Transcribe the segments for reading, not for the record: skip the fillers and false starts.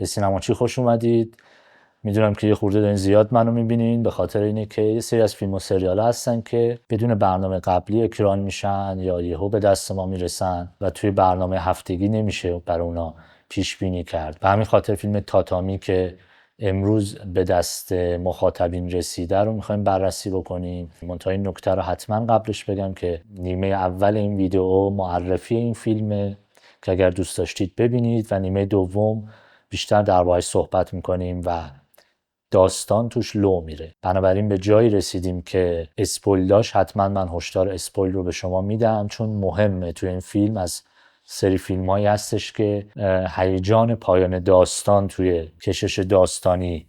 به سینماچی خوش اومدید. میدونم که یه خورده دارین زیاد منو میبینین، به خاطر اینه که یه سری از فیلم و سریال هستن که بدون برنامه قبلی اکران میشن یا یهو به دست ما میرسن و توی برنامه هفتگی نمیشه برای اونا پیش بینی کرد. به همین خاطر فیلم تاتامی که امروز به دست مخاطبین رسیده رو میخوایم بررسی بکنیم. منتها این نکته رو حتما قبلش بگم که نیمه اول این ویدیو معرفی این فیلمه که اگر دوست داشتید ببینید و نیمه دوم بیشتر درباره‌اش صحبت میکنیم و داستان توش لو میره. بنابراین به جایی رسیدیم که اسپویل داشت، حتما من هشدار اسپویل رو به شما میدم، چون مهمه. توی این فیلم از سری فیلمایی هستش که هیجان پایان داستان توی کشش داستانی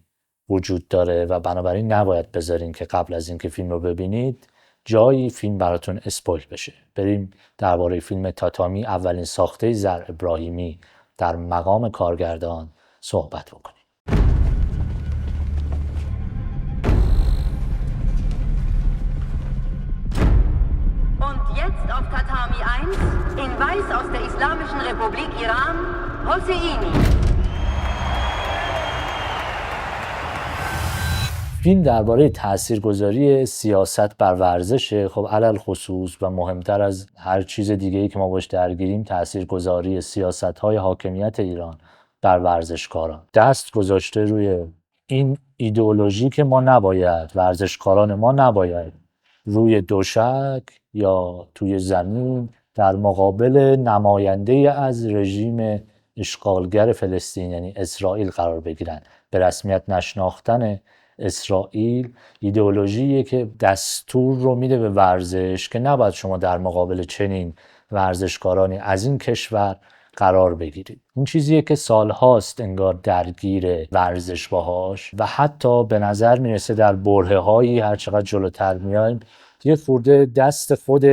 وجود داره و بنابراین نباید بذارین که قبل از اینکه فیلم رو ببینید جایی فیلم براتون اسپویل بشه. بریم درباره فیلم تاتامی، اولین ساخته زر ابراهیمی در مقام کارگردان، صحبت بکنیم. Jetzt auf Tatami 1, in Weiß aus der Islamischen Republik Iran, Hosseini. فیلم درباره تاثیرگذاری سیاست بر ورزشه. خب علل خصوص و مهمتر از هر چیز دیگه‌ای که ما باش درگیریم، تاثیرگذاری سیاست‌های حاکمیت ایران بر ورزشکاران. دست گذاشته روی این ایدئولوژی که ما نباید، ورزشکاران ما نباید روی دوشک یا توی زمین در مقابل نماینده از رژیم اشغالگر فلسطین یعنی اسرائیل قرار بگیرن. به رسمیت نشناختن اسرائیل ایدئولوژیه که دستور رو میده به ورزش که نباید شما در مقابل چنین ورزشکارانی از این کشور قرار بگیرید. این چیزیه که سالهاست انگار درگیر ورزش باهاش و حتی به نظر میرسه در برهه هایی هر چقدر جلوتر میایم یه خورده دست خود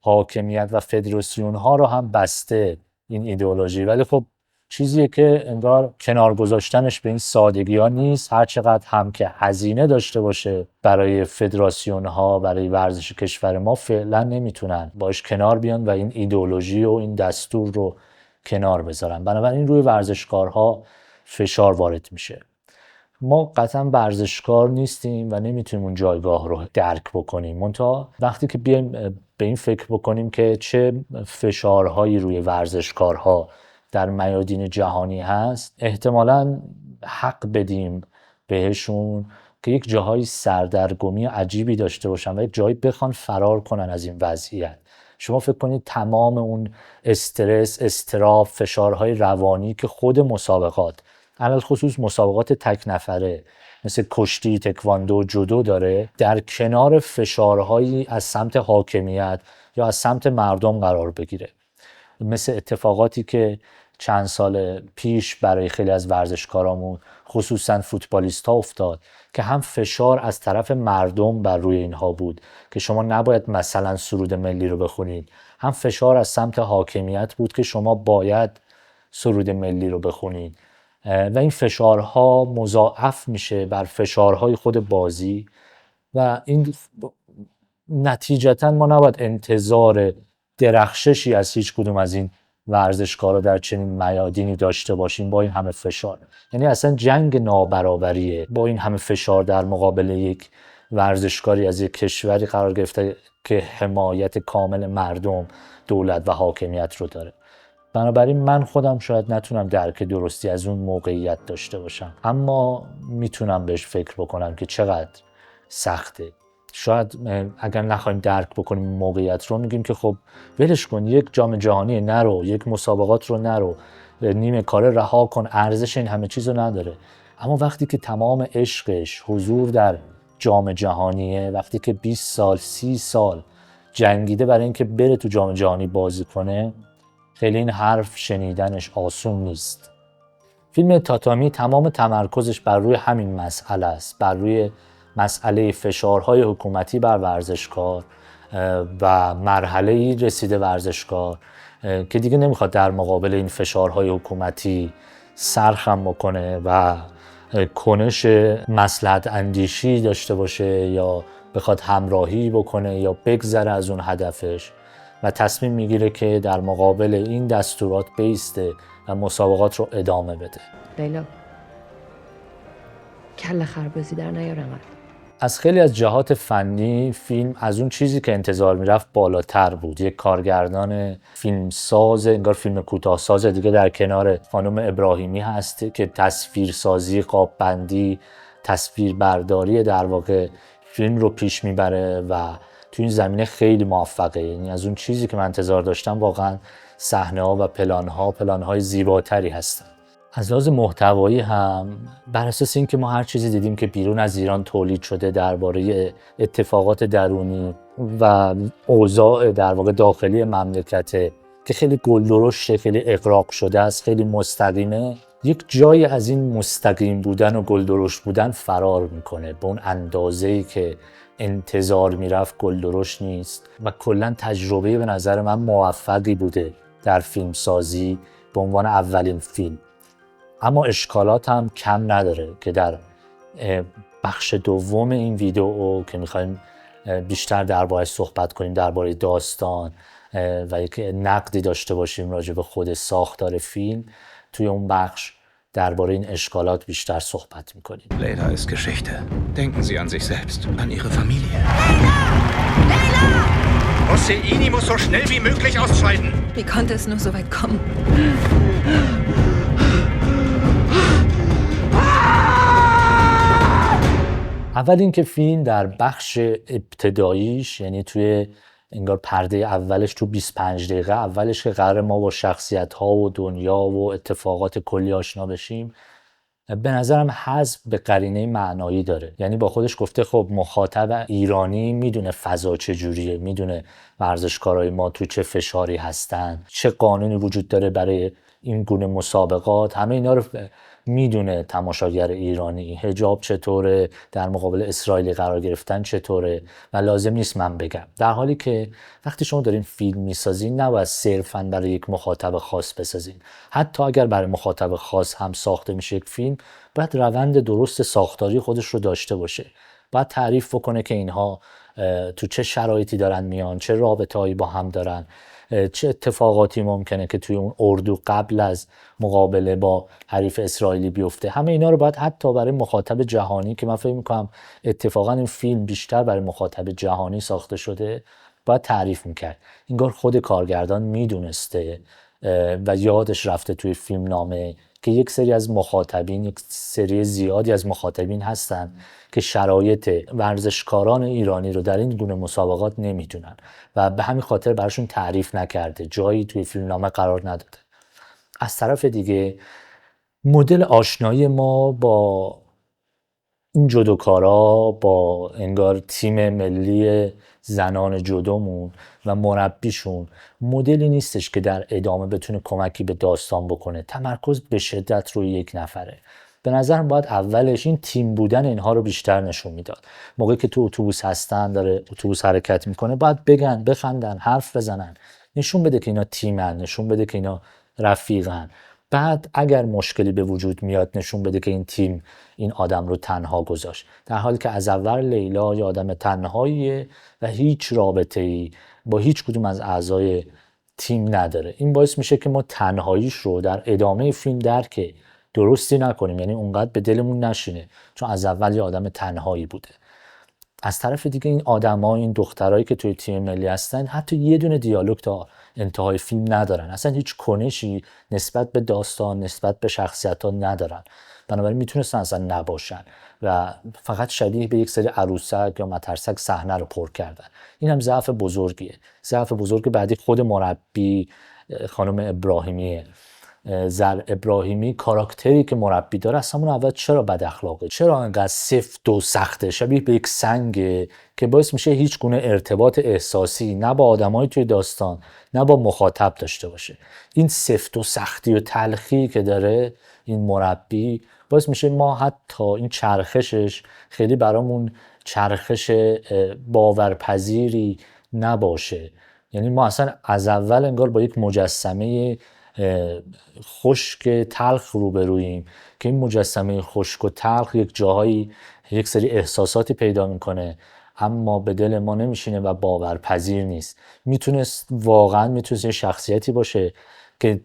حاکمیت و فدراسیون ها رو هم بسته این ایدئولوژی. ولی خب چیزیه که انگار کنار گذاشتنش به این سادگی ها نیست. هر چقدر هم که هزینه داشته باشه برای فدراسیون ها، برای ورزش کشور ما، فعلا نمیتونن باش کنار بیان و این ایدئولوژی و این دستور رو کنار بذارن. بنابراین روی ورزشکارها فشار وارد میشه. ما قطعا ورزشکار نیستیم و نمیتونیم اون جایگاه رو درک بکنیم. منتها وقتی که بیایم به این فکر بکنیم که چه فشارهایی روی ورزشکارها در میادین جهانی هست، احتمالاً حق بدیم بهشون که یک جاهای سردرگمی عجیبی داشته باشن و یک جایی بخوان فرار کنن از این وضعیت. شما فکر کنید تمام اون استرس، اضطراب، فشارهای روانی که خود مسابقات، علل خصوص مسابقات تک نفره مثل کشتی، تکواندو، جودو داره، در کنار فشارهایی از سمت حاکمیت یا از سمت مردم قرار بگیره. مثل اتفاقاتی که چند سال پیش برای خیلی از ورزشکارامون خصوصا فوتبالیست‌ها افتاد که هم فشار از طرف مردم بر روی اینها بود که شما نباید مثلا سرود ملی رو بخونید، هم فشار از سمت حاکمیت بود که شما باید سرود ملی رو بخونید و این فشارها مضاعف میشه بر فشارهای خود بازی و این نتیجتا ما نباید انتظار درخششی از هیچ کدوم از این ورزشکارا در چنین میادینی داشته باشیم با این همه فشار. یعنی اصلا جنگ نابرابریه با این همه فشار در مقابل یک ورزشکاری از یک کشوری قرار گرفته که حمایت کامل مردم، دولت و حاکمیت رو داره. بنابراین من خودم شاید نتونم درک درستی از اون موقعیت داشته باشم، اما میتونم بهش فکر بکنم که چقدر سخته. شاید اگر نخوایم درک بکنیم موقعیت رو، میگیم که خب ولش کن، یک جام جهانی نرو، یک مسابقات رو نرو، نیمه کاره رها کن، ارزش این همه چیز رو نداره. اما وقتی که تمام عشقش حضور در جام جهانیه، وقتی که 20 سال 30 سال جنگیده برای اینکه بره تو جام جهانی بازی کنه، خیلی این حرف شنیدنش آسون نیست. فیلم تاتامی تمام تمرکزش بر روی همین مسئله است، بر روی مسئله فشارهای حکومتی بر ورزشکار و مرحله‌ای رسیده ورزشکار که دیگه نمیخواد در مقابل این فشارهای حکومتی سرخم بکنه و کنش مصلحت اندیشی داشته باشه یا بخواد همراهی بکنه یا بگذره از اون هدفش و تصمیم میگیره که در مقابل این دستورات بایسته و مسابقات رو ادامه بده. لیلا کله خربزی در نیارم. از خیلی از جهات فنی فیلم از اون چیزی که انتظار میرفت بالاتر بود. یک کارگردان فیلمساز، انگار فیلم کوتاه‌ساز دیگه در کنار خانم ابراهیمی هست که تصویرسازی، قاب‌بندی، تصویربرداری در واقع فیلم رو پیش میبره و تو این زمینه خیلی موفقه. یعنی از اون چیزی که من انتظار داشتم واقعا صحنه‌ها و پلان‌های زیباتری هستن. از لحاظ محتوایی هم بر اساس اینکه ما هر چیزی دیدیم که بیرون از ایران تولید شده درباره اتفاقات درونی و اوضاع در واقع داخلی مملکت که خیلی گلدرشته، خیلی اغراق شده است، خیلی مستقیمه، یک جایی از این مستقیم بودن و گلدرشت بودن فرار میکنه به اون اندازه‌ای که انتظار میرفت گلدرشت نیست و کلا تجربه به نظر من موفقی بوده در فیلمسازی به عنوان اولین فیلم. اما اشکالات هم کم نداره که در بخش دوم این ویدیو که میخوایم بیشتر درباره‌اش صحبت کنیم، درباره داستان و یک نقدی داشته باشیم راجع به خود ساختار فیلم، توی اون بخش درباره این اشکالات بیشتر صحبت میکنیم. Leila ist Geschichte. Denken Sie an sich selbst, an Ihre Familie. Leila! Hosseini muss so schnell wie möglich ausscheiden. Wie konnte es nur so weit kommen? اول اینکه فیلم در بخش ابتداییش، یعنی توی انگار پرده اولش، تو 25 دقیقه اولش که قرار ما با شخصیت‌ها و دنیا و اتفاقات کلی آشنا بشیم، به نظرم حذف به قرینه معنایی داره. یعنی با خودش گفته خب مخاطب ایرانی میدونه فضا چجوریه، میدونه ورزشکارای ما تو چه فشاری هستن، چه قانونی وجود داره برای این گونه مسابقات، همه اینا رو میدونه تماشاگر ایرانی. حجاب چطوره، در مقابل اسرائیلی قرار گرفتن چطوره و لازم نیست من بگم. در حالی که وقتی شما دارین فیلم میسازین نباید صرفاً برای یک مخاطب خاص بسازین. حتی اگر برای مخاطب خاص هم ساخته میشه یک فیلم، باید روند درست ساختاری خودش رو داشته باشه. باید تعریف بکنه که اینها تو چه شرایطی دارن میان، چه رابطه‌ای با هم دارن، چه اتفاقاتی ممکنه که توی اون اردو قبل از مقابله با حریف اسرائیلی بیفته. همه اینا رو باید حتی برای مخاطب جهانی، که من فکر میکنم اتفاقا این فیلم بیشتر برای مخاطب جهانی ساخته شده، باید تعریف میکرد. انگار خود کارگردان میدونسته و یادش رفته توی فیلم نامه که یک سری از مخاطبین، یک سری زیادی از مخاطبین هستن که شرایط ورزشکاران ایرانی رو در این گونه مسابقات نمیدونن و به همین خاطر براشون تعریف نکرده، جایی توی فیلم نامه قرار نداده. از طرف دیگه مدل آشنایی ما با این جودوکارا، با انگار تیم ملی زنان جودومون و مربیشون، مدلی نیستش که در ادامه بتونه کمکی به داستان بکنه. تمرکز به شدت روی یک نفره. به نظرم باید اولش این تیم بودن اینها رو بیشتر نشون میداد. موقعی که تو اتوبوس هستن، داره اتوبوس حرکت میکنه، باید بگن، بخندن، حرف بزنن، نشون بده که اینا تیمن، نشون بده که اینا رفیقن. بعد اگر مشکلی به وجود میاد نشون بده که این تیم این آدم رو تنها گذاشت، در حالی که از اول لیلا یه آدم تنهاییه و هیچ رابطه‌ای با هیچ کدوم از اعضای تیم نداره. این باعث میشه که ما تنهاییش رو در ادامه فیلم درک درستی نکنیم، یعنی اونقدر به دلمون نشینه، چون از اول یه آدم تنهایی بوده. از طرف دیگه این آدما، این دخترایی که توی تیم ملی هستن، حتی یه دونه دیالوگ تا انتهای فیلم ندارن، اصلا هیچ کنشی نسبت به داستان، نسبت به شخصیت‌ها ندارن. بنابراین میتونستن اصلا نباشن و فقط شبیه به یک سری عروسک یا مترسک صحنه رو پر کردن. این هم ضعف بزرگیه. ضعف بزرگ بعدی خود مربی خانم ابراهیمیه. زر ابراهیمی کاراکتری که مربی داره از همون اول چرا بد اخلاقه، چرا انقدر سفت و سخته، شبیه به یک سنگه که باعث میشه هیچ گونه ارتباط احساسی نه با آدمای توی داستان نه با مخاطب داشته باشه. این سفت و سختی و تلخی که داره این مربی باعث میشه ما حتی این چرخشش خیلی برامون چرخش باورپذیری نباشه. یعنی ما اصلا از اول انگار با یک مجسمه خشک تلخ روبروییم که این مجسمه خشک و تلخ یک جاهایی یک سری احساساتی پیدا میکنه اما به دل ما نمیشینه و باورپذیر نیست. واقعا میتونست یه شخصیتی باشه که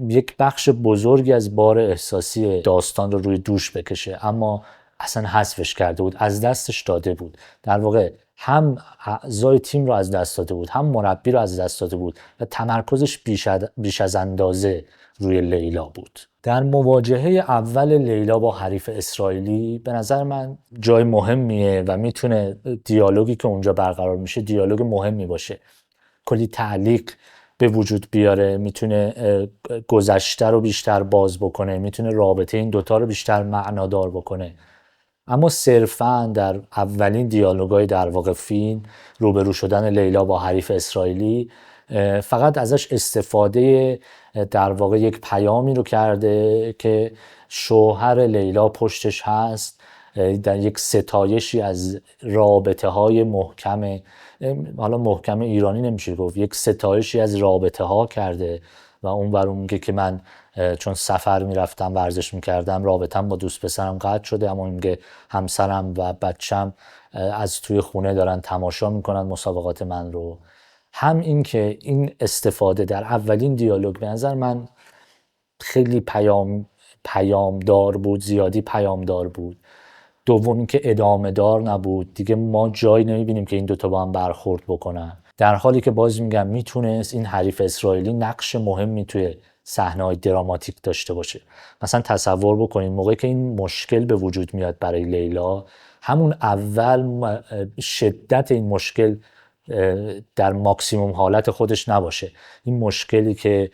یک بخش بزرگی از بار احساسی داستان رو روی دوش بکشه، اما اصلا حذفش کرده بود، از دستش داده بود. در واقع هم اعضای تیم رو از دست داده بود، هم مربی رو از دست داده بود و تمرکزش بیش از اندازه روی لیلا بود. در مواجهه اول لیلا با حریف اسرائیلی به نظر من جای مهمیه و میتونه دیالوگی که اونجا برقرار میشه دیالوگ مهمی باشه، کلی تعلیق به وجود بیاره، میتونه گذشته رو بیشتر باز بکنه، میتونه رابطه این دوتا رو بیشتر معنادار بکنه. اما صرفاً در اولین دیالوگای در واقع فیلم، روبرو شدن لیلا با حریف اسرائیلی، فقط ازش استفاده در واقع یک پیامی رو کرده که شوهر لیلا پشتش هست، در یک ستایشی از رابطه های محکم، حالا محکم ایرانی نمیشه گفت، یک ستایشی از رابطه ها کرده و اون ور میگه که من چون سفر میرفتم ورزش میکردم رابطم با دوست پسرم قطع شده، اما میگه همسرم و بچم از توی خونه دارن تماشا میکنن مسابقات من رو. هم این که این استفاده در اولین دیالوگ به نظر من خیلی پیامدار بود، زیادی پیامدار بود. دوم این که ادامه دار نبود، دیگه ما جایی نمیبینیم که این دوتا با هم برخورد بکنن، در حالی که باز میگم میتونست این حریف اسرائیلی نقش مهمی توی صحنه‌های دراماتیک داشته باشه. مثلا تصور بکنید موقعی که این مشکل به وجود میاد برای لیلا، همون اول شدت این مشکل در ماکسیموم حالت خودش نباشه، این مشکلی که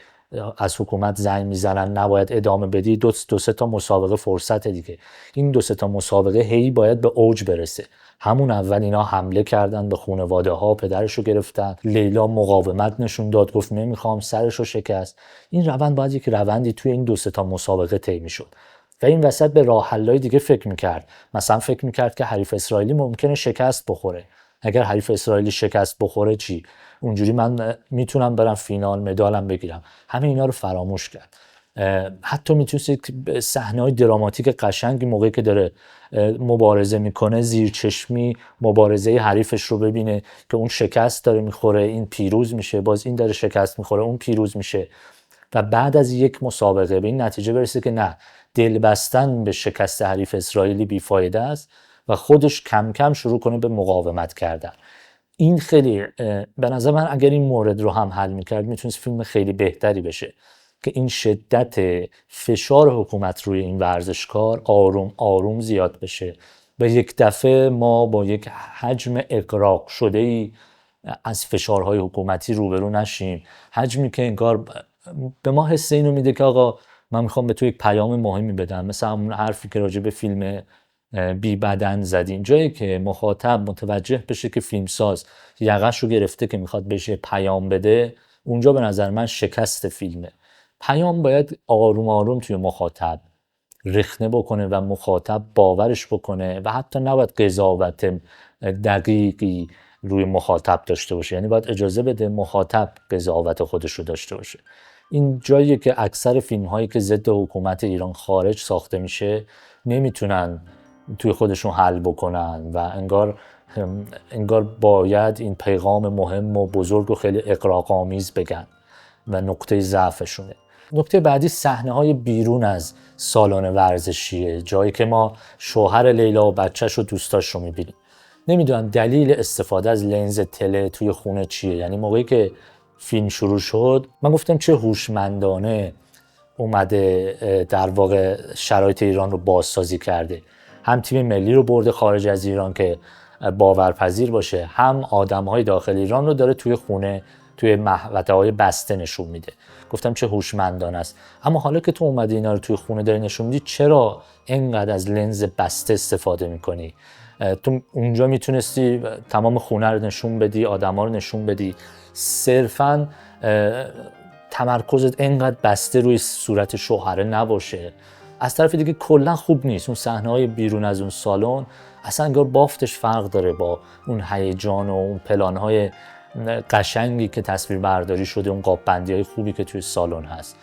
از حکومت زنگ میزنن نباید ادامه بدی، دو سه تا مسابقه فرصت دیگه، این دو سه تا مسابقه هی باید به اوج برسه. همون اول اینا حمله کردن به خانواده ها، پدرشو گرفتن، لیلا مقاومت نشون داد، گفت نمیخوام، سرشو شکست. این روند باید یک روندی توی این دو سه تا مسابقه طی میشد و این وسط به راه حلای دیگه فکر میکرد. مثلا فکر میکرد که حریف اسرائیلی ممکنه شکست بخوره، اگر حریف اسرائیلی شکست بخوره چی؟ اونجوری من میتونم برم فینال مدالم بگیرم. همه اینا رو فراموش کرد. حتی میتونست صحنه‌های دراماتیک قشنگی موقعی که داره مبارزه میکنه زیر چشمی مبارزه حریفش رو ببینه که اون شکست داره میخوره، این پیروز میشه، باز این داره شکست میخوره، اون پیروز میشه و بعد از یک مسابقه به این نتیجه برسه که نه، دل بستن به شکست حریف اسرائیلی بیفایده است و خودش کم کم شروع کنه به مقاومت کردن. این خیلی به نظر من اگر این مورد رو هم حل میکرد میتونست فیلم خیلی بهتری بشه، که این شدت فشار حکومت روی این ورزشکار آروم آروم زیاد بشه و یک دفعه ما با یک حجم اغراق شده‌ای از فشارهای حکومتی روبرو نشیم، حجمی که انگار به ما حس اینو میده که آقا من میخوام به تو یک پیام مهمی بدم، مثل همون حرفی که راجع به فیلم بی بدن زدیم، جایی که مخاطب متوجه بشه که فیلمساز یقش رو گرفته که میخواد بهش پیام بده، اونجا به نظر من شکست فیلمه. پیام باید آروم آروم توی مخاطب رخنه بکنه و مخاطب باورش بکنه و حتی نباید قضاوت دقیقی روی مخاطب داشته باشه، یعنی باید اجازه بده مخاطب قضاوت خودش رو داشته باشه. این جاییه که اکثر فیلم هایی که ضد حکومت ایران خارج ساخته میشه نمیتونن توی خودشون حل بکنن و انگار باید این پیغام مهم و بزرگ و خیلی اغراق‌آمیز بگن و نقطه ضعفشونه. نکته بعدی صحنه‌های بیرون از سالن ورزشیه، جایی که ما شوهر لیلا و بچه‌ش و دوستاش رو می‌بینیم. نمیدونم دلیل استفاده از لنز تله توی خونه چیه، یعنی موقعی که فیلم شروع شد من گفتم چه هوشمندانه اومده در واقع شرایط ایران رو بازسازی کرده، هم تیم ملی رو برده خارج از ایران که باورپذیر باشه، هم آدم‌های داخل ایران رو داره توی خونه توی محوطه‌های بسته نشون میده. گفتم چه هوشمندانه است. اما حالا که تو اومدی اینا رو توی خونه داری نشون میدی، چرا اینقدر از لنز بسته استفاده میکنی؟ تو اونجا میتونستی تمام خونه رو نشون بدی، آدما رو نشون بدی، صرفاً تمرکزت اینقدر بسته روی صورت شوهره نباشه. از طرف دیگه کلا خوب نیست اون صحنه‌های بیرون از اون سالن، اصلا انگار بافتش فرق داره با اون هیجان و اون پلان‌های قشنگی که تصویر برداری شده، اون قاب بندی‌های خوبی که توی سالن هست.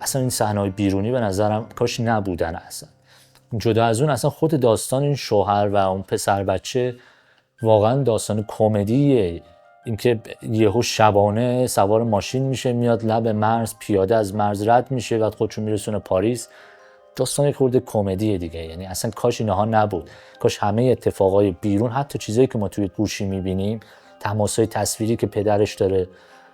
اصلا این صحنه‌های بیرونی به نظرم کاش نبودن. اصلا جدا از اون اصلا خود داستان این شوهر و اون پسر بچه واقعا داستان کمدیه، اینکه یهو شبانه سوار ماشین میشه میاد لب مرز، پیاده از مرز رد میشه و خودشو میرسونه پاریس. داستان یک خورده کمدیه دیگه. یعنی اصلا کاش اینها نبود، کاش همه اتفاقای بیرون، حتی چیزایی که ما توی گوشی میبینیم، تماسای تصویری که پدرش داره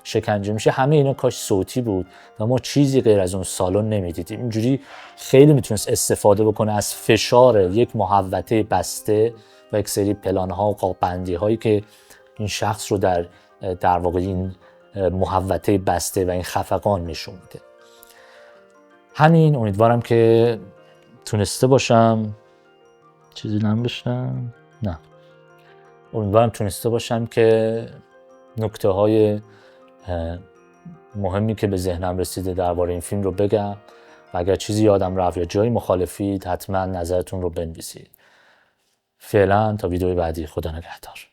شکنجه میشه، همه اینا کاش صوتی بود و ما چیزی غیر از اون سالن نمیدیدیم. اینجوری خیلی میتونست استفاده بکنه از فشار یک محوطه بسته و یک سری پلان‌ها و قابندی هایی که این شخص رو در واقع این محوطه بسته و این خفقان نشون میده. همین. امیدوارم که تونسته باشم چیزی ننوشتم؟ نه. امیدوارم تونسته باشم که نکته های مهمی که به ذهنم رسیده درباره این فیلم رو بگم و اگر چیزی یادم رفت یا جایی مخالفید حتما نظرتون رو بنویسید. فعلا تا ویدیوی بعدی، خدا نگهدار.